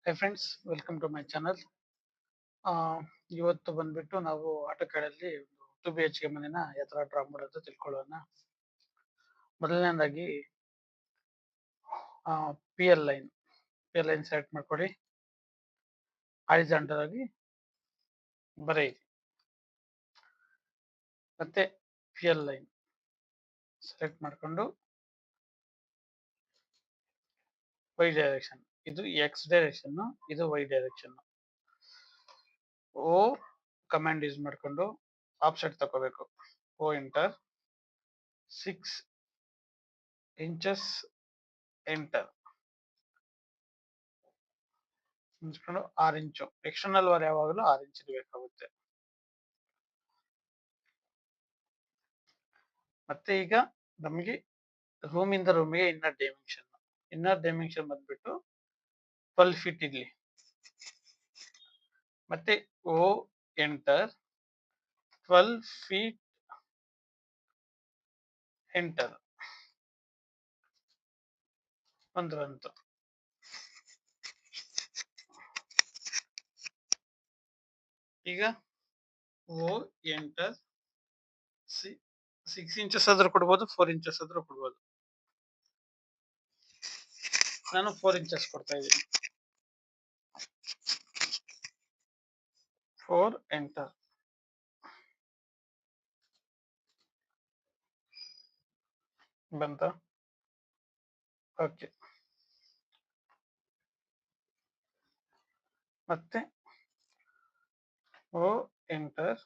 High friends, welcome to my channel. ಇವತ್ತು ಬಂದ್ಬಿಟ್ಟು ನಾವು ಆಟೋಕ್ಯಾಡಲ್ಲಿ 2 BHK ಮನೆನ ಯಾವ ಥರ ಡ್ರಾ ಮಾಡೋದು ತಿಳ್ಕೊಳ್ಳೋಣ. ಮೊದಲನೇದಾಗಿ ಪಿ ಎಲ್ ಲೈನ್ ಸೆಲೆಕ್ಟ್ ಮಾಡ್ಕೊಳ್ಳಿ. ಹಾರಿಜಾಂಟಲ್ ಆಗಿ ಬರೆಯಿರಿ. ಮತ್ತೆ PL ಲೈನ್ ಸೆಲೆಕ್ಟ್ ಮಾಡಿಕೊಂಡು ವೈ ಡೈರೆಕ್ಷನ್, ಇದು ಎಕ್ಸ್ ಡೈರೆಕ್ಷನ್, ಇದು ವೈ ಡೈರೆಕ್ಷನ್. ಓ ಕಮಾಂಡ್ ಯೂಸ್ ಮಾಡಿಕೊಂಡು ಆಫ್ಸೆಟ್ ತಗೋಬೇಕು. ಓ ಎಂಟರ್ 6 ಇಂಚಸ್ ಎಂಟರ್ ಮುಗಿಸ್ಕೊಂಡು 6 ಇಂಚು. ಎಕ್ಸ್ಟರ್ನಲ್ ವಾರ್ ಯಾವಾಗಲೂ 6 ಇಂಚ್ ಬೇಕಾಗುತ್ತೆ. ಮತ್ತೆ ಈಗ ನಮಗೆ ರೂಮಿಂದ ರೂಮಿಗೆ ಇನ್ನರ್ ಡೈಮೆನ್ಷನ್ ಬಂದ್ಬಿಟ್ಟು 12 ಫೀಟ್ ಇರ್ಲಿ. ಮತ್ತೆ ಓ ಎಂಟರ್ 12 ಫೀಟ್ ಎಂಟರ್ ಬಂತು. ಈಗ ಓ ಎಂಟರ್ 6 ಇಂಚಸ್ ಆದ್ರೂ ಕೊಡ್ಬೋದು, 4 ಇಂಚಸ್ ಆದ್ರೂ ಕೊಡ್ಬೋದು. ನಾನು 4 ಇಂಚಸ್ ಕೊಡ್ತಾ ಇದ್ದೀನಿ. 4 ಎಂಟರ್ ಬಂತ. ಓಕೆ. ಮತ್ತೆ ಓ ಎಂಟರ್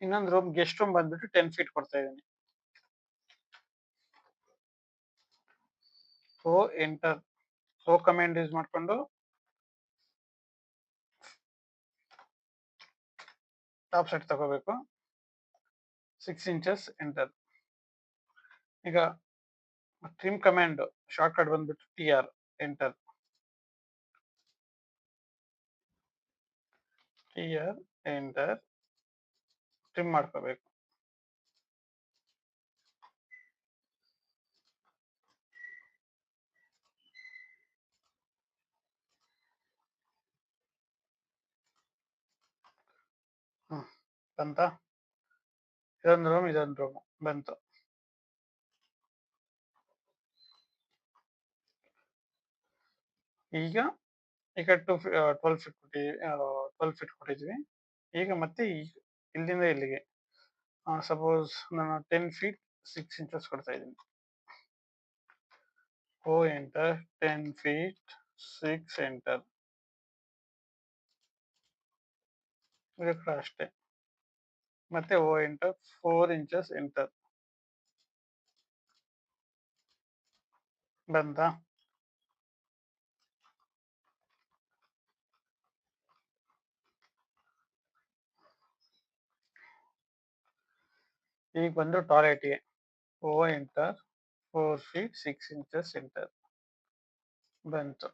ಇನ್ನೊಂದು ರೂಮ್, ಗೆಸ್ಟ್ ರೂಮ್ ಬಂದ್ಬಿಟ್ಟು 10 ಫೀಟ್ ಕೊಡ್ತಾ ಇದ್ದೀನಿ. ಓ ಎಂಟರ್ ಓ ಕಮಾಂಡ್ ಯೂಸ್ ಮಾಡಿಕೊಂಡು ಟಾಪ್ ಸೈಡ್ ತಗೋಬೇಕು. 6 ಇಂಚಸ್ ಎಂಟರ್. ಈಗ ಟ್ರಿಮ್ ಕಮಾಂಡ್ ಶಾರ್ಟ್ ಕಟ್ ಬಂದ್ಬಿಟ್ಟು TR enter. TR enter trim ಮಾಡ್ಕೋಬೇಕು. ಬಂತ. ಇದೊಂದು ರೂಮ್ ಬಂತು. ಈಗ 12 ಫೀಟ್ ಕೊಟ್ಟಿದ್ವಿ. ಈಗ ಮತ್ತೆ ಇಲ್ಲಿಂದ ಇಲ್ಲಿಗೆ ಸಪೋಸ್ ನಾನು 10 ಫೀಟ್ 6 ಇಂಚಸ್ ಕೊಡ್ತಾ ಇದ್ದೀನಿ. ಓ ಎಂಟರ್ 10 ಫೀಟ್ 6 ಎಂಟರ್. ಇದಕ್ಕೆ ಅಷ್ಟೇ. ಮತ್ತೆ ಓ ಎಂಟರ್ 4 ಇಂಚಸ್ ಎಂಟರ್ ಬಂತ. ಈಗ ಬಂದು ಟಾಯ್ಲೆಟ್ಗೆ ಓ ಎಂಟರ್ 4 ಫೀಟ್ 6 ಇಂಚಸ್ ಎಂಟರ್ ಬಂತು.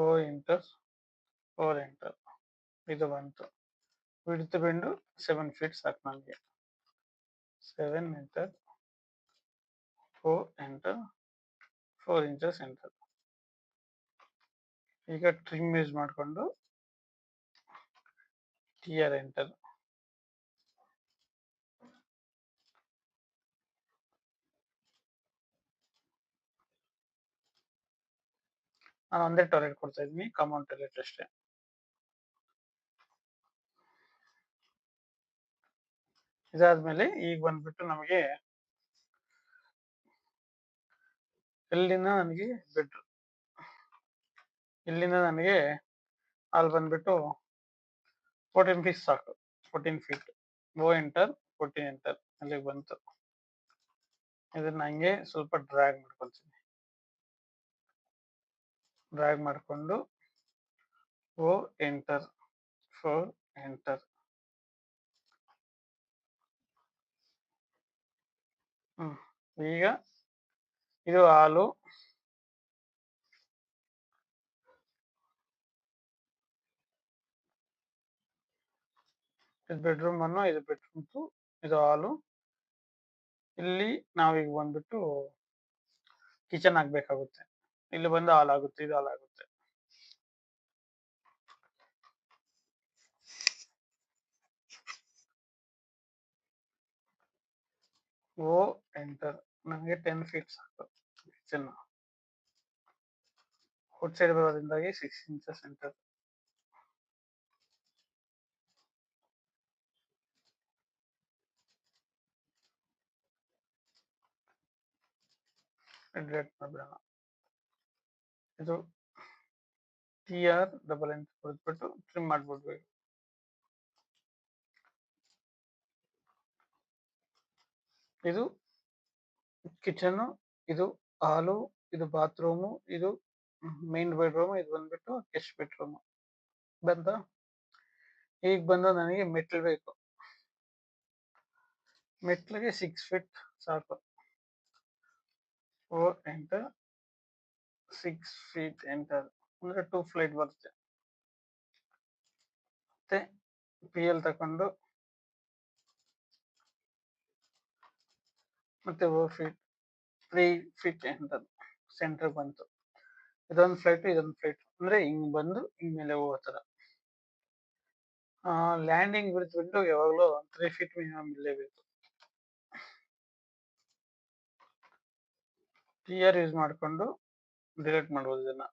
ಓ ಎಂಟರ್ 4 ಎಂಟರ್ ಇದು ಬಂತು. ವಿಡ್ತ್ ಬೆಂಡು 7 ಫೀಟ್ ಸಾಕು ನನಗೆ. 7 ಎಂಟರ್ 4 ಎಂಟರ್ 4 ಇಂಚಸ್ ಎಂಟರ್. ಈಗ ಟ್ರಿಮ್ ಯೂಸ್ ಮಾಡಿಕೊಂಡು TR ಎಂಟರ್. ನಾನು ಒಂದೇ ಟಾಯ್ಲೆಟ್ ಕೊಡ್ತಾ ಇದ್ದೀನಿ, ಕಾಮನ್ ಟಾಯ್ಲೆಟ್ ಅಷ್ಟೇ. ಇದಾದ್ಮೇಲೆ ಈಗ ಬಂದ್ಬಿಟ್ಟು ನಮಗೆ ಇಲ್ಲಿಂದ ನನಗೆ ಬೆಡ್ರೂಮ್, ಇಲ್ಲಿಂದ ನನಗೆ ಅಲ್ಲಿ ಬಂದ್ಬಿಟ್ಟು 14 ಫೀಟ್ ಸಾಕು. 14 ಫೀಟ್ ಓ ಎಂಟರ್ 14 ಎಂಟರ್ ಅಲ್ಲಿಗೆ ಬಂತು. ಇದನ್ನ ಹಂಗೆ ಸ್ವಲ್ಪ ಡ್ರ್ಯಾಗ್ ಮಾಡ್ಕೊಳ್ತೀನಿ. ಡ್ರ್ಯಾಗ್ ಮಾಡಿಕೊಂಡು ಓ ಎಂಟರ್ 4 ಎಂಟರ್. ಈಗ ಇದು ಹಾಲು, ಇದು ಬೆಡ್ರೂಮ್ ಅನ್ನು, ಇದು ಬೆಡ್ರೂಮ್, ಇದು ಹಾಲು, ಇಲ್ಲಿ ನಾವೀಗ ಬಂದ್ಬಿಟ್ಟು ಕಿಚನ್ ಆಗ್ಬೇಕಾಗುತ್ತೆ. ಇಲ್ಲಿ ಬಂದು ಹಾಲ್ ಆಗುತ್ತೆ, ಇದು ಹಾಲ್ ಆಗುತ್ತೆ. O enter. ನನಗೆ 10 ಫೀಟ್ ಸಾಕು ಕಿಚನ್. ಔಟ್ ಸೈಡ್ ಬರೋದ್ರಿಂದಾಗಿ 6 ಇಂಚಸ್ ಎಂಟರ್. ಡಿಲೀಟ್ ಮಾಡ್ಬಿಡೋಣ. ಇದು TR ಡಬಲ್ ಎಂಟರ್ ಕೊಟ್ಬಿಟ್ಟು ಟ್ರಿಮ್ ಮಾಡ್ಬಿಡ್ಬೇಕು. ಇದು ಕಿಚನ್, ಇದು ಹಾಲು, ಇದು ಬಾತ್ರೂಮು, ಇದು ಮೇನ್ ಬೆಡ್ರೂಮ್, ಇದು ಬಂದ್ಬಿಟ್ಟು ಗೆಸ್ಟ್ ಬೆಡ್ರೂಮ್. ಬಂದ. ಈಗ ಬಂದು ನನಗೆ ಮೆಟ್ಲು ಬೇಕು. ಮೆಟ್ಲಿಗೆ 6 ಫೀಟ್ ಸಾಕು. 4 ಎಂಟರ್, 6 ಫೀಟ್ ಎಂಟರ್ ಅಂದ್ರೆ 2 ಫ್ಲೈಟ್ ಬರುತ್ತೆ. ಮತ್ತೆ PL ತಕೊಂಡು ಮತ್ತೆ 4 ಫೀಟ್ 3 ಫೀಟ್ ಎಂಟರ್ ಸೆಂಟರ್ ಬಂತು. ಇದೊಂದು ಫ್ಲೈಟ್, ಇದೊಂದು ಫ್ಲೈಟ್ ಅಂದ್ರೆ ಹಿಂಗ್ ಬಂದು ಹಿಂಗ್ ಮೇಲೆ ಹೋಗೋ ತರ. ಲ್ಯಾಂಡಿಂಗ್ ಬಿಡ್ಬಿಟ್ಟು ಯಾವಾಗಲೂ 3 ಫೀಟ್ ಮಿನಿಮಮ್ ಇರಲೇಬೇಕು. TR ಯೂಸ್ ಮಾಡಿಕೊಂಡು ಡಿಲೀಟ್ ಮಾಡ್ಬೋದು ಇದನ್ನ.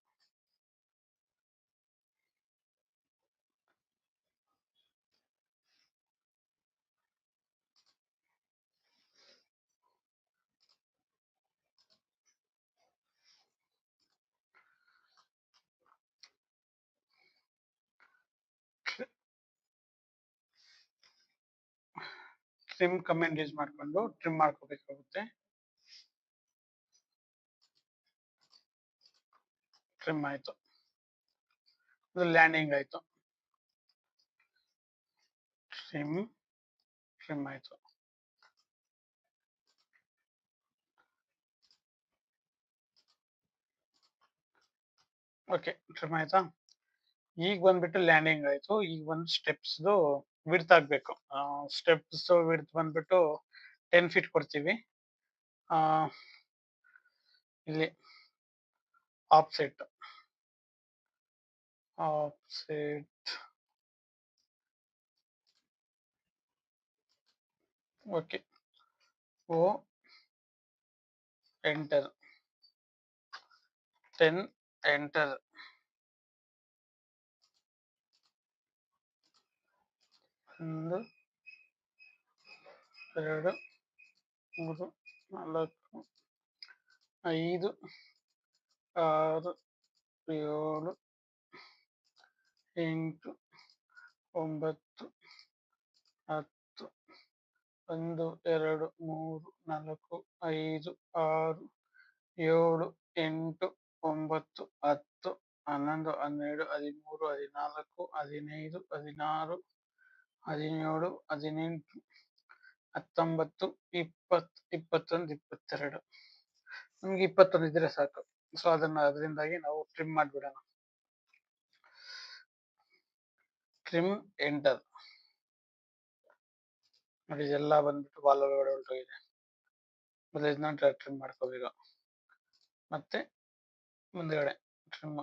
ಟ್ರಿಮ್ ಕಮೆಂಟ್ ಯೂಸ್ ಮಾಡಿಕೊಂಡು ಟ್ರಿಮ್ ಮಾಡ್ಕೋಬೇಕಾಗುತ್ತೆ. ಟ್ರಿಮ್ ಆಯ್ತು. ಇದು ಲ್ಯಾಂಡಿಂಗ್ ಆಯ್ತು. ಟ್ರಿಮ್ ಆಯ್ತು. ಓಕೆ, ಟ್ರಿಮ್ ಆಯ್ತಾ. ಈಗ ಬಂದ್ಬಿಟ್ಟು ಲ್ಯಾಂಡಿಂಗ್ ಆಯ್ತು. ಈಗ ಒಂದು ಸ್ಟೆಪ್ಸ್ ವಿಡ್ತ್ ಆಗ್ಬೇಕು. ಸ್ಟೆಪ್ಸ್ ವಿಡ್ತ್ ಬಂದ್ಬಿಟ್ಟು 10 ಫೀಟ್ ಕೊಡ್ತೀವಿ. ಇಲ್ಲಿ ಆಫ್ಸೆಟ್ ಓಕೆ. ಓ ಎಂಟರ್ 10 ಎಂಟರ್. 1 2 3 4 5 6 7 8 9 10 1 2 3 4 5 6 7 8 9 10 11 12 13 14 15 16 17 18 19 20 21 22. ನಮ್ಗೆ 21 ಇದ್ರೆ ಸಾಕು. ಸೊ ಅದರಿಂದಾಗಿ ನಾವು ಟ್ರಿಮ್ ಮಾಡ್ಬಿಡೋಣ. Trim enter. ನೋಡಿ, ಇದೆಲ್ಲ ಬಂದ್ಬಿಟ್ಟು ಬಾಲ್ ಒಳಗಡೆ ಹೊರಟೋಗಿದೆ. ಮತ್ತೆ ಇದನ್ನ ಟ್ರಿಮ್ ಮಾಡ್ಕೋಬೇಕು. ಮತ್ತೆ ಮುಂದ್ಗಡೆ ಟ್ರಿಮ್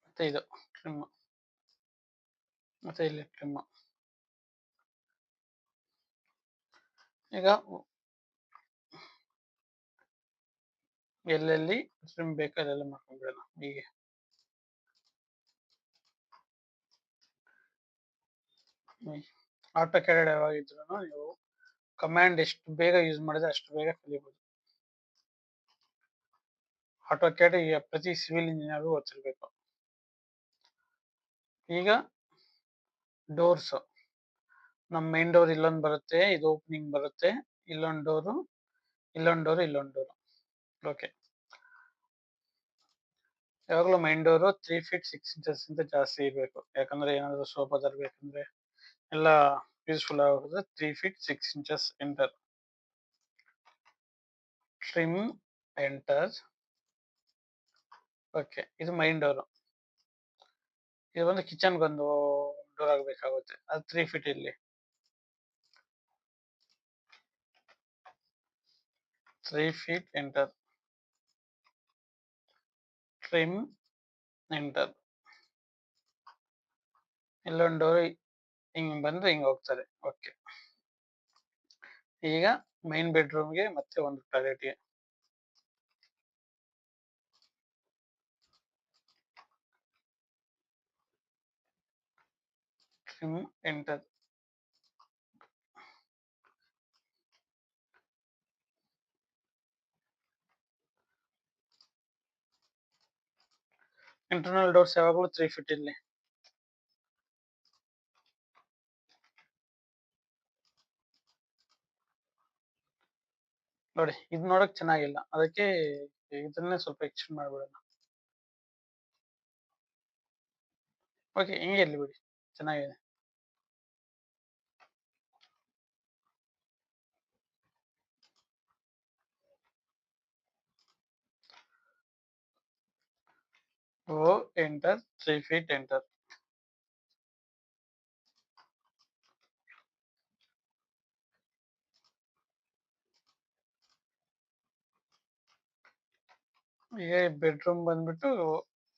ಮತ್ತೆ ಇದು ಟ್ರಿಮ್, ಮತ್ತೆ ಇಲ್ಲಿ ಟ್ರಿಮ್. ಈಗ ಎಲ್ಲೆಲ್ಲಿ ಟ್ರಿಮ್ ಬೇಕು ಅಲ್ಲೆಲ್ಲ ಮಾಡ್ಕೊಂಡ್ಬಿಡೋಣ. ಹೀಗೆ ಆಟೋ ಕ್ಯಾಡ್ ಯಾವಾಗಿದ್ರು ನೀವು ಕಮಾಂಡ್ ಎಷ್ಟು ಬೇಗ ಯೂಸ್ ಮಾಡಿದ್ರೆ ಅಷ್ಟು ಬೇಗ ಕಲಿಬಹುದು. ಆಟೋ ಕ್ಯಾಡ್ ಈಗ ಪ್ರತಿ ಸಿವಿಲ್ ಇಂಜಿನಿಯರ್ ಗೊತ್ತಿರಬೇಕು. ಈಗ ಡೋರ್ಸ್, ನಮ್ಮ ಮೇನ್ ಡೋರ್ ಇಲ್ಲೊಂದು ಬರುತ್ತೆ, ಇದು ಓಪನಿಂಗ್ ಬರುತ್ತೆ, ಇಲ್ಲೊಂದು ಡೋರು, ಇಲ್ಲೊಂದು ಡೋರು, ಇಲ್ಲೊಂದು ಡೋರು. ಓಕೆ, ಯಾವಾಗಲೂ ಮೈನ್ ಡೋರು 3 ಫೀಟ್ 6 ಇಂಚಸ್ ಇಂದ ಜಾಸ್ತಿ ಇರಬೇಕು. ಯಾಕಂದ್ರೆ ಏನಾದ್ರು ಸೋಫಾ ತರಬೇಕಂದ್ರೆ ಎಲ್ಲ ಯೂಸ್ಫುಲ್ ಆಗೋದು. 3 feet 6 inches enter. Trim enter. Okay, ಇದು ಮೈನ್ ಡೋರು. ಇದು ಒಂದು ಕಿಚನ್ ಒಂದು ಡೋರ್ ಆಗಬೇಕಾಗುತ್ತೆ. ಅದು 3 ಫೀಟ್ ಇಲ್ಲಿ. 3 feet enter, trim ಎಂಟರ್. ಇಲ್ಲೊಂದು ಡೋರ್ ಹಿಂಗ್ ಬಂದು ಹಿಂಗ್ ಹೋಗ್ತಾರೆ. ಓಕೆ, ಈಗ ಮೈನ್ ಬೆಡ್ರೂಮ್ಗೆ ಮತ್ತೆ ಒಂದು ಟಾಯ್ಲೆಟ್ಗೆ ಟ್ರಿಮ್ ಎಂಟರ್. ಇಂಟರ್ನಲ್ ಡೋರ್ಸ್ ಯಾವಾಗಲೂ 3 ಫೀಟ್ ಇಲ್ಲಿ. ನೋಡಿ, ಇದು ನೋಡಕ್ ಚೆನ್ನಾಗಿಲ್ಲ, ಅದಕ್ಕೆ ಇದನ್ನೇ ಸ್ವಲ್ಪ ಎಕ್ಸ್ಟೆಂಡ್ ಮಾಡ್ಬಿಡೋಣ. ಓಕೆ, ಹಿಂಗೆ ಇರ್ಲಿ ಬಿಡಿ, ಚೆನ್ನಾಗಿದೆ. ಓ ಎಂಟರ್, 3 ಫೀಟ್ ಎಂಟರ್. ಈಗ ಬೆಡ್ರೂಮ್ ಬಂದ್ಬಿಟ್ಟು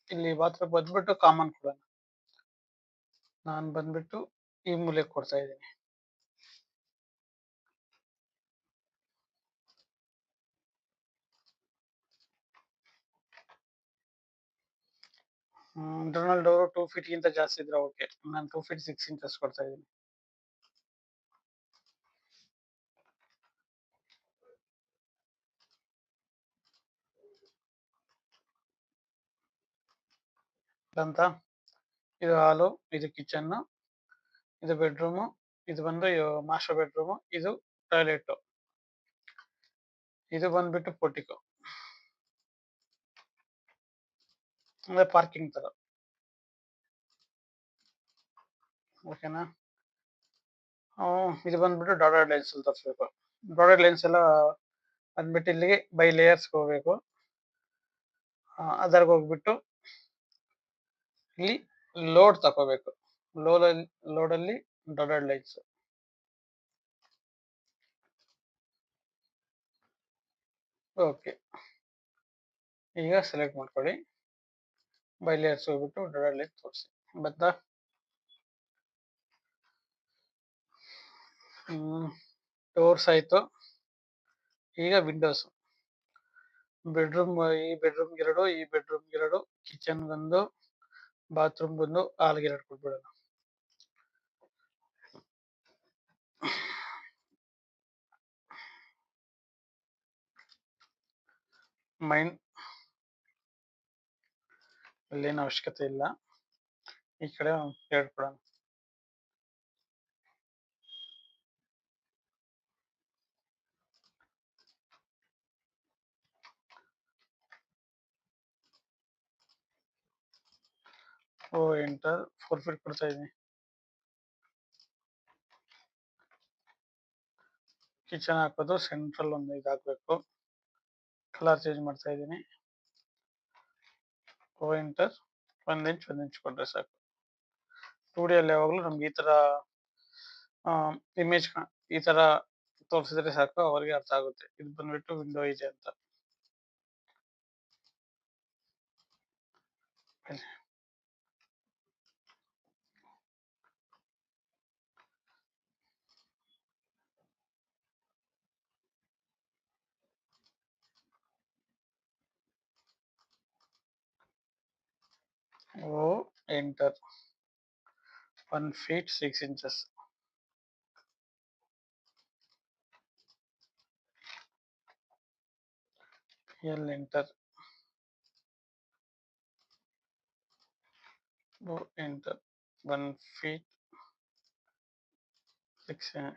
ಇಲ್ಲಿ ಬಾತ್ರೂಮ್ ಬಂದ್ಬಿಟ್ಟು ಕಾಮನ್ ಕೊಡೋಣ. ನಾನು ಬಂದ್ಬಿಟ್ಟು ಈ ಮೂಲೆ ಕೊಡ್ತಾ ಇದ್ದೀನಿ. ಇಂಟರ್ನಲ್ ಡೋರ್ 2 ಫೀಟ್ ಗಿಂತ ಜಾಸ್ತಿ ಇದ್ರೆ ಓಕೆ. ನಾನು 2 ಫೀಟ್ 6 ಇಂಚಸ್ ಕೊಡ್ತಾ ಇದ್ದೀನಿ. ಅಂತ ಇದು ಹಾಲು, ಇದು ಕಿಚನ್, ಇದು ಬೆಡ್ರೂಮು, ಇದು ಬಂದು ಮಾಸ್ಟರ್ ಬೆಡ್ರೂಮು, ಇದು ಟಾಯ್ಲೆಟ್, ಇದು ಬಂದ್ಬಿಟ್ಟು ಪೋರ್ಟಿಕೋ ಅಂದ್ರೆ ಪಾರ್ಕಿಂಗ್ ತರ. ಓಕೆನಾ? ಇದು ಬಂದ್ಬಿಟ್ಟು ಡಾಟೆಡ್ ಲೈನ್ಸ್ ಅಲ್ಲಿ ತೋರಿಸ್ಬೇಕು. ಡಾಟೆಡ್ ಲೈನ್ಸ್ ಎಲ್ಲ ಬಂದ್ಬಿಟ್ಟು ಇಲ್ಲಿಗೆ ಬೈ ಲೇಯರ್ಸ್ ಹೋಗ್ಬೇಕು. ಅದರ್ಗೆ ಹೋಗ್ಬಿಟ್ಟು ಇಲ್ಲಿ ಲೋಡ್ ತಗೋಬೇಕು. ಲೋಡಲ್ಲಿ ಡಾಟೆಡ್ ಲೈನ್ಸ್. ಓಕೆ, ಈಗ ಸೆಲೆಕ್ಟ್ ಮಾಡ್ಕೊಳ್ಳಿ. ಬೈ ಲೇಯರ್ಸ್ ಹೋಗ್ಬಿಟ್ಟು ಡಾಟೆಡ್ ಲೈನ್ ತೋರಿಸಿ. ಬಂತಾ? ಡೋರ್ಸ್ ಆಯ್ತು. ಈಗ ವಿಂಡೋಸ್. ಬೆಡ್ರೂಮ್, ಈ ಬೆಡ್ರೂಮ್ 2, ಈ ಬೆಡ್ರೂಮ್ 2, ಕಿಚನ್ 1, ಬಾತ್ರೂಮ್ 1, ಹಾಲ್ಗೆ 2 ಕೊಟ್ಬಿಡೋಣ. ಮೈನ್ ಅಲ್ಲೇನು ಅವಶ್ಯಕತೆ ಇಲ್ಲ, ಈ ಕಡೆ 2 ಕೊಡೋಣ. ಓ ಎಂಟರ್, 4 ಫೀಟ್ ಕೊಡ್ತಾ ಇದೀನಿ. ಕಿಚನ್ ಹಾಕೋದು ಸೆಂಟ್ರಲ್ ಒಂದು ಇದು ಹಾಕ್ಬೇಕು. ಕಲರ್ ಚೇಂಜ್ ಮಾಡ್ತಾ ಇದ್ದೀನಿ. ಓ ಎಂಟರ್, 1 ಇಂಚ್ 1 ಇಂಚ್ ಕೊಟ್ರೆ ಸಾಕು. 2D ಅಲ್ಲಿ ಯಾವಾಗಲೂ ನಮ್ಗೆ ಈ ತರ ಇಮೇಜ್ ಈ ತರ ತೋರಿಸಿದ್ರೆ ಸಾಕು, ಅವರಿಗೆ ಅರ್ಥ ಆಗುತ್ತೆ ಇದು ಬಂದ್ಬಿಟ್ಟು ವಿಂಡೋ ಇದೆ ಅಂತ. ಓ enter, 1 feet 6 inches. L enter. O enter. 1 feet 6.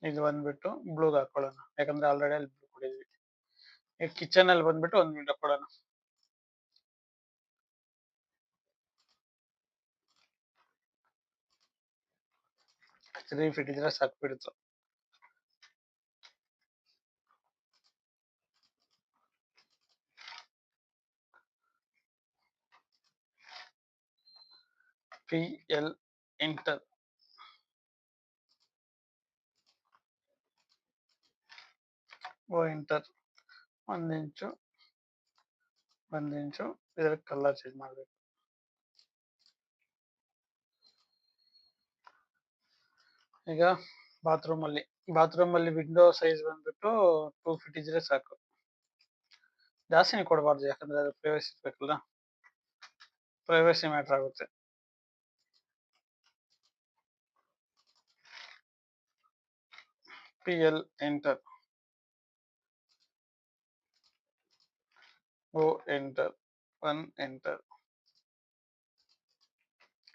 ಇದು ಬಂದ್ಬಿಟ್ಟು ಬ್ಲೂಗೆ ಹಾಕೊಳ್ಳೋಣ, ಯಾಕಂದ್ರೆ ಆಲ್ರೆಡಿ ಅಲ್ಲಿ ಬ್ಲೂ ಕೊಟ್ಟಿದ್ವಿ. ಈಗ ಕಿಚನ್ ಅಲ್ಲಿ ಬಂದ್ಬಿಟ್ಟು ಒಂದು ವಿಂಡೋ ಕೊಡೋಣ. ತ್ರೀ ಫೀಟ್ ಇದ್ರೆ ಸಾಕು ಬಿಡುತ್ತೆ. PL enter. ಓ ಎಂಟರ್ 1 ಇಂಚು 1 ಇಂಚು ಇದರ ಕಲರ್ ಚೇಂಜ್ ಮಾಡಬೇಕು. ಈಗ ಬಾತ್ರೂಮ್ ಅಲ್ಲಿ ವಿಂಡೋ ಸೈಜ್ ಬಂದ್ಬಿಟ್ಟು 2 ಫೀಟ್ ಇದ್ರೆ ಸಾಕು. ಜಾಸ್ತಿನೇ ಕೊಡಬಾರ್ದು, ಯಾಕಂದ್ರೆ ಅದು ಪ್ರೈವಸಿ ಇರ್ಬೇಕಲ್ಲ, ಪ್ರೈವಸಿ ಮ್ಯಾಟರ್ ಆಗುತ್ತೆ. PL enter, O enter, 1 enter.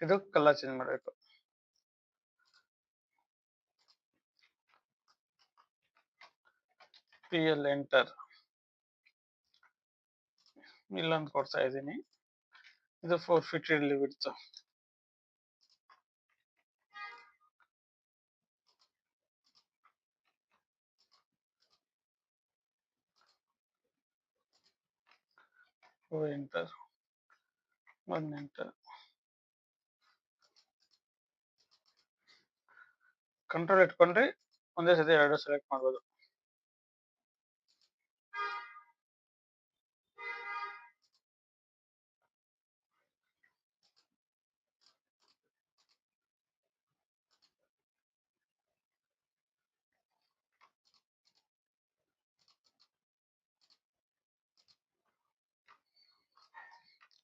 ಇದು ಕಲರ್ ಚೇಂಜ್ ಮಾಡಬೇಕು. PL ಎಂಟರ್, ಇಲ್ಲೊಂದು ಕೊಡ್ತಾ ಇದ್ದೀನಿ. ಇದು 4 ಫೀಟ್ ಇರಲಿ ಬಿಡ್ತು. O enter, 1 enter. ಕಂಟ್ರೋಲ್ ಇಟ್ಕೊಂಡ್ರೆ ಒಂದೇ ಸತಿ 2 ಸೆಲೆಕ್ಟ್ ಮಾಡ್ಬೋದು.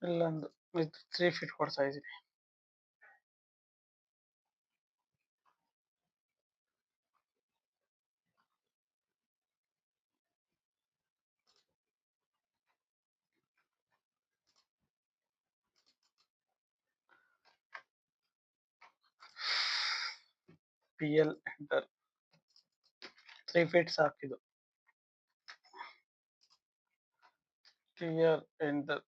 ಇಲ್ಲೊಂದು 3 ಫೀಟ್ ಕೊಡ್ತಾ ಇದ್ದೀನಿ. PL ಎಂಟರ್, 3 ಫೀಟ್ ಸಾಕಿದು. TR enter,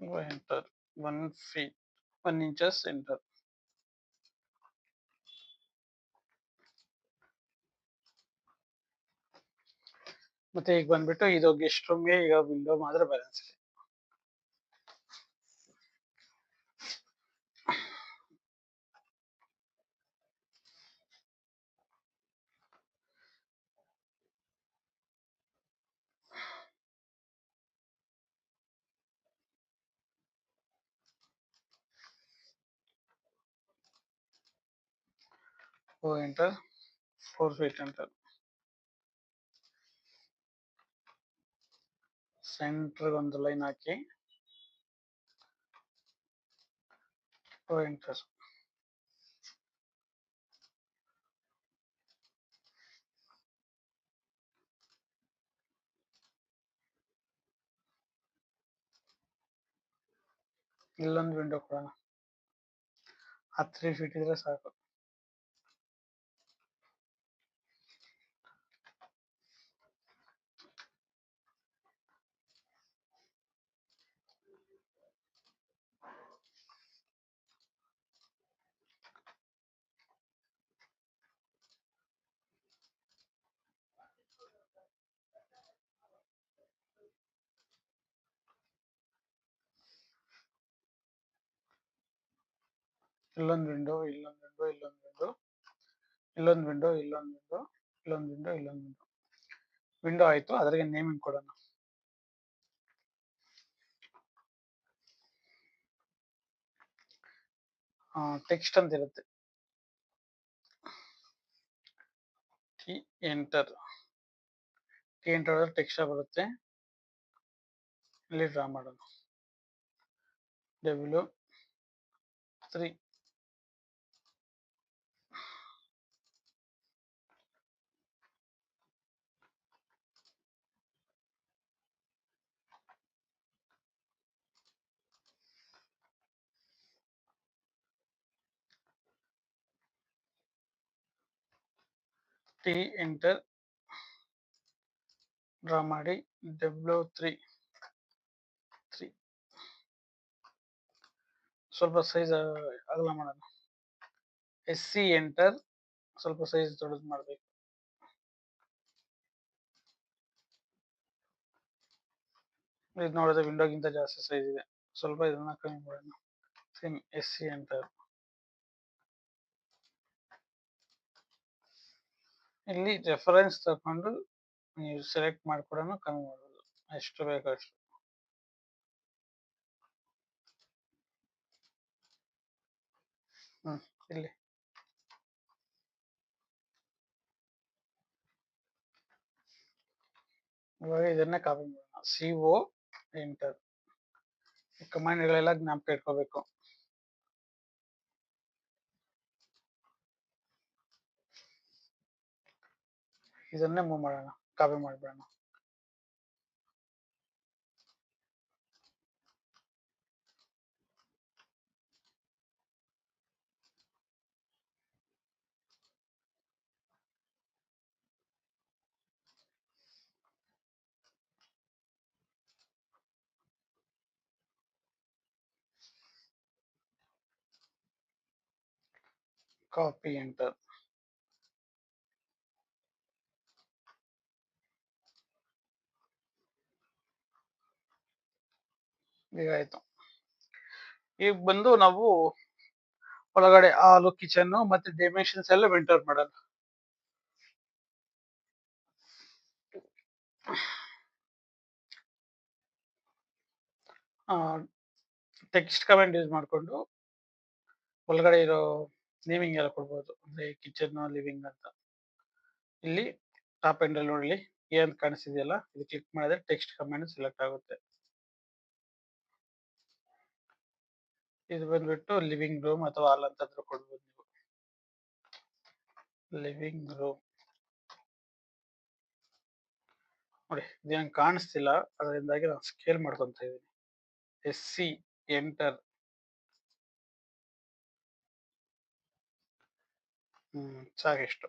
O enter, 1 feet 1 inches enter. ಮತ್ತೆ ಈಗ ಬಂದ್ಬಿಟ್ಟು ಇದು ಗೆಸ್ಟ್ ರೂಮ್ಗೆ ಈಗ ವಿಂಡೋ ಮಾತ್ರ ಬ್ಯಾಲೆನ್ಸ್ ಇದೆ. O enter, 4 feet enter. Centre ಒಂದು ಲೈನ್ ಹಾಕಿ O ಎಂಟರ್. ಇಲ್ಲೊಂದು ವಿಂಡೋ ಕೊಡೋಣ, 3 ಫೀಟ್ ಇದ್ರೆ ಸಾಕು. ಇಲ್ಲೊಂದು ವಿಂಡೋ, ಇಲ್ಲೊಂದು ವಿಂಡೋ, ಇಲ್ಲೊಂದು ವಿಂಡೋ, ಇಲ್ಲೊಂದು ವಿಂಡೋ, ಇಲ್ಲೊಂದು ವಿಂಡೋ, ಇಲ್ಲೊಂದು ವಿಂಡೋ, ಇಲ್ಲೊಂದು ವಿಂಡೋ. ವಿಂಡೋ ಆಯ್ತು. ಅದರಿಗೆ ನೇಮಿಂಗ್ ಕೊಡೋಣ. ಟೆಕ್ಸ್ಟ್ ಅಂತ ಇರುತ್ತೆ. T enter, T enter text ಬರುತ್ತೆ. ಇಲ್ಲಿ ಡ್ರಾ ಮಾಡೋಣ. W3, T ಎಂಟರ್ ಡ್ರಾ ಮಾಡಿ. W3 ಸ್ವಲ್ಪ ಸೈಜ್ ಅಗಲ ಮಾಡೋಣ. SC ಎಂಟರ್ ಸ್ವಲ್ಪ ಸೈಜ್ ದೊಡ್ಡದು ಮಾಡಬೇಕು. ಇದು ನೋಡಿದ್ರೆ ವಿಂಡೋಗಿಂತ ಜಾಸ್ತಿ ಸೈಜ್ ಇದೆ. ಸ್ವಲ್ಪ ಇದನ್ನ ಕಮ್ಮಿ ಮಾಡೋಣ. ಸಿಮ್ SC ಅಂತ ಇಲ್ಲಿ ರೆಫರೆನ್ಸ್ ತಗೊಂಡು ನೀವು ಸೆಲೆಕ್ಟ್ ಮಾಡ್ಕೊಡೋಣ, ಕಮ್ಮಿ ಮಾಡೋದು ಎಷ್ಟು ಬೇಕೋ ಅಷ್ಟು. ಇಲ್ಲಿ ಇವಾಗ ಇದನ್ನೇ ಕಾಪಿ ಮಾಡೋಣ. CO enter. ಕಮಾಂಡ್ಗಳೆಲ್ಲ ಜ್ಞಾಪಕ ಇಟ್ಕೋಬೇಕು. ಇದನ್ನೇ ಮೂವ್ ಮಾಡೋಣ, ಕಾಪಿ ಮಾಡ್ಬಿಡೋಣ. Copy enter. ಈಗ ಆಯ್ತು. ಈಗ ಬಂದು ನಾವು ಒಳಗಡೆ ಹಾಲು, ಕಿಚನ್ ಮತ್ತೆ ಡೈಮೆನ್ಷನ್ಸ್ ಎಲ್ಲ ಎಂಟರ್ ಮಾಡೋಣ. ಟೆಕ್ಸ್ಟ್ ಕಮೆಂಟ್ ಯೂಸ್ ಮಾಡಿಕೊಂಡು ಒಳಗಡೆ ಇರೋ ನೇಮಿಂಗ್ ಎಲ್ಲ ಕೊಡ್ಬೋದು. ಅಂದ್ರೆ ಕಿಚನ್, ಲಿವಿಂಗ್ ಅಂತ. ಇಲ್ಲಿ ಟಾಪ್ ಎಂಡ್ ಅಲ್ಲಿ ನೋಡಲಿ ಏನ್ ಕಾಣಿಸ್ತಿದೆಯಲ್ಲ, ಇದು ಕ್ಲಿಕ್ ಮಾಡಿದ್ರೆ ಟೆಕ್ಸ್ಟ್ ಕಮೆಂಟ್ ಸೆಲೆಕ್ಟ್ ಆಗುತ್ತೆ. ಇದು ಬಂದ್ಬಿಟ್ಟು ಲಿವಿಂಗ್ ರೂಮ್ ಅಥವಾ ಹಾಲ್ ಅಂತ ಕೊಡ್ಬೋದು ನೀವು. ಲಿವಿಂಗ್ ರೂಮ್ ನೋಡಿ, ಇದೇನು ಕಾಣಿಸ್ತಿಲ್ಲ, ಅದರಿಂದಾಗಿ ನಾನು ಸ್ಕೇಲ್ ಮಾಡ್ಕೊಂತ ಇದ್ದೀನಿ. SC enter. ಸಾಕಿಷ್ಟು.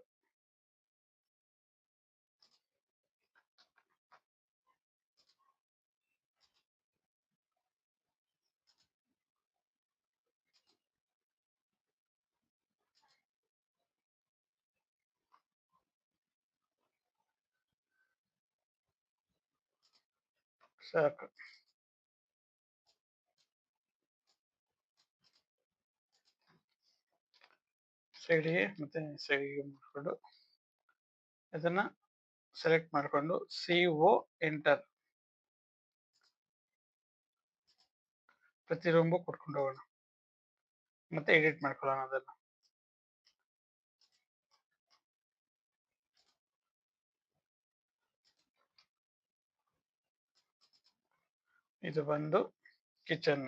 ಸಾಕು. ಸೈಡ್ಗೆ ಮತ್ತೆ ಸೈಡ್ಗೆ ಮಾಡ್ಕೊಂಡು ಇದನ್ನ ಸೆಲೆಕ್ಟ್ ಮಾಡ್ಕೊಂಡು CO ಎಂಟರ್. ಪ್ರತಿ ರೂಮ್ಗೂ ಕೊಟ್ಕೊಂಡು ಹೋಗೋಣ, ಮತ್ತೆ ಎಡಿಟ್ ಮಾಡ್ಕೊಳ್ಳೋಣ ಅದನ್ನ. ಇದು ಬಂದು ಕಿಚನ್.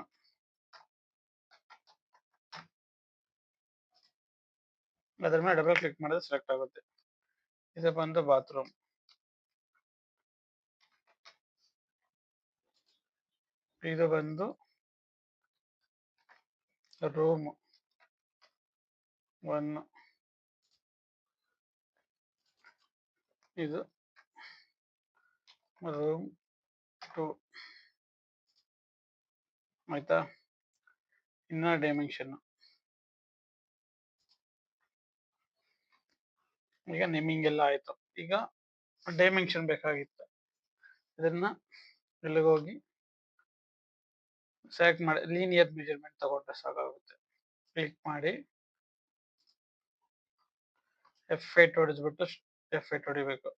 ಅದ್ರ ಮೇಲೆ ಡಬಲ್ ಕ್ಲಿಕ್ ಮಾಡಿದ್ರೆ ಸೆಲೆಕ್ಟ್ ಆಗುತ್ತೆ. ಇದು ಬಂದು ಬಾತ್ರೂಮ್. ಇದು ಬಂದು ರೂಮ್ 1. ಇದು ರೂಮ್ 2. ಆಯ್ತಾ. ಇನ್ನ ಡೈಮೆನ್ಷನ್. ಈಗ ನೇಮಿಂಗ್ ಎಲ್ಲ ಆಯ್ತು. ಈಗ ಡೈಮೆನ್ಷನ್ ಬೇಕಾಗಿತ್ತು. ಇದನ್ನ ಇಲ್ಲಿಗೋಗಿ ಸೆಲೆಕ್ಟ್ ಮಾಡಿ ಲೀನಿಯರ್ ಮೆಜರ್ಮೆಂಟ್ ತಗೊಂಡ್ರೆ ಸಾಕಾಗುತ್ತೆ. ಕ್ಲಿಕ್ ಮಾಡಿ F8 ಹೊಡೆದ್ಬಿಟ್ಟು F8 ಹೊಡಿಬೇಕು.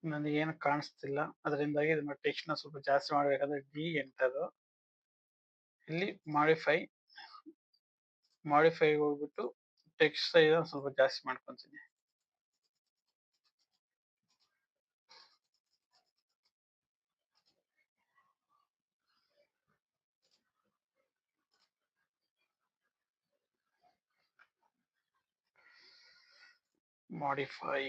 ನನಗೆ ಏನು ಕಾಣಿಸ್ತಿಲ್ಲ, ಅದರಿಂದಾಗಿ ಇದನ್ನ ಟೆಕ್ಸ್ಟ್ ನ ಸ್ವಲ್ಪ ಜಾಸ್ತಿ ಮಾಡ್ಬೇಕಾದ್ರೆ D ಎಂಟರ್. ಇಲ್ಲಿ ಮಾಡಿಫೈ ಹೋಗ್ಬಿಟ್ಟು ಟೆಕ್ಸ್ಟ್ ಸೈಜ್ ಸ್ವಲ್ಪ ಜಾಸ್ತಿ ಮಾಡ್ಕೊಂತೀನಿ. ಮಾಡಿಫೈ.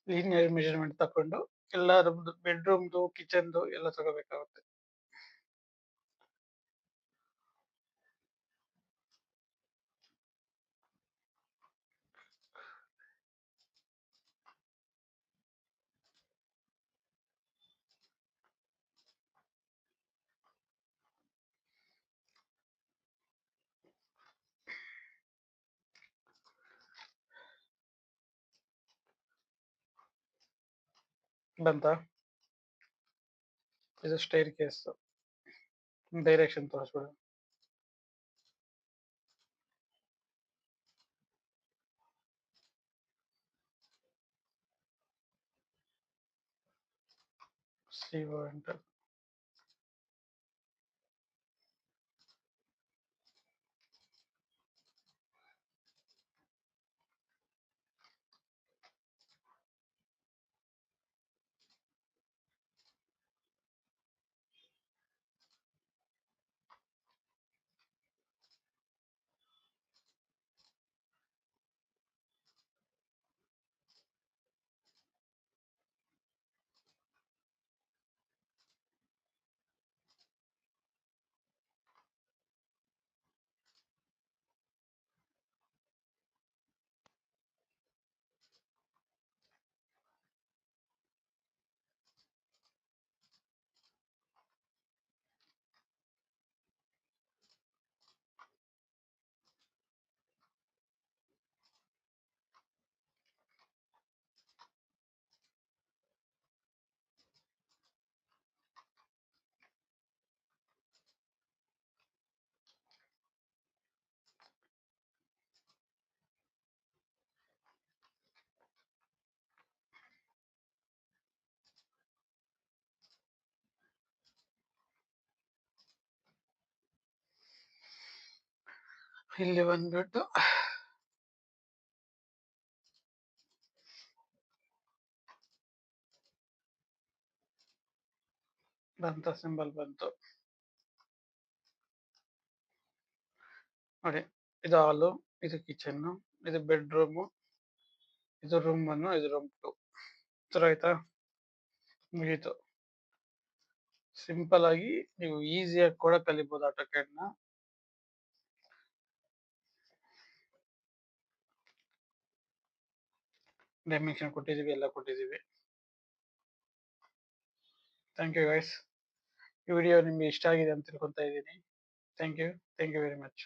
ಲೀನಿಯರ್ ಮೆಜರ್ಮೆಂಟ್ ತಕೊಂಡು ಎಲ್ಲ ಬೆಡ್ರೂಮ್ದು ಕಿಚನ್ದು ಎಲ್ಲ ತಗೋಬೇಕಾಗುತ್ತೆ. ಬಂತ, ಇದು ಸ್ಟೈರ್ ಕೇಸ್ ಡೈರೆಕ್ಷನ್ ತೋರಿಸ್ಬಿಡು. CO enter. ಇಲ್ಲಿ ಬಂದ್ಬಿಟ್ಟು ಬಂತ, ಸಿಂಬಲ್ ಬಂತು ನೋಡಿ. ಇದು ಹಾಲು, ಇದು ಕಿಚನ್, ಇದು ಬೆಡ್ರೂಮು, ಇದು ರೂಮ್ 1, ಇದು ರೂಮ್ 2. ತರ ಆಯ್ತಾ? ಮುಗೀತು. ಸಿಂಪಲ್ ಆಗಿ ನೀವು ಈಸಿಯಾಗಿ ಕೂಡ ಕಲಿಬಹುದು ಆಟೋಕ್ಯಾಡ್ ನ. ಡೈಮೆನ್ಷನ್ ಕೊಟ್ಟಿದೀವಿ, ಎಲ್ಲ ಕೊಟ್ಟಿದೀವಿ. Thank you guys. ಈ ವಿಡಿಯೋ ನಿಮ್ಗೆ ಇಷ್ಟ ಆಗಿದೆ ಅಂತ ತಿಳ್ಕೊತಾ ಇದ್ದೀನಿ. Thank you very much.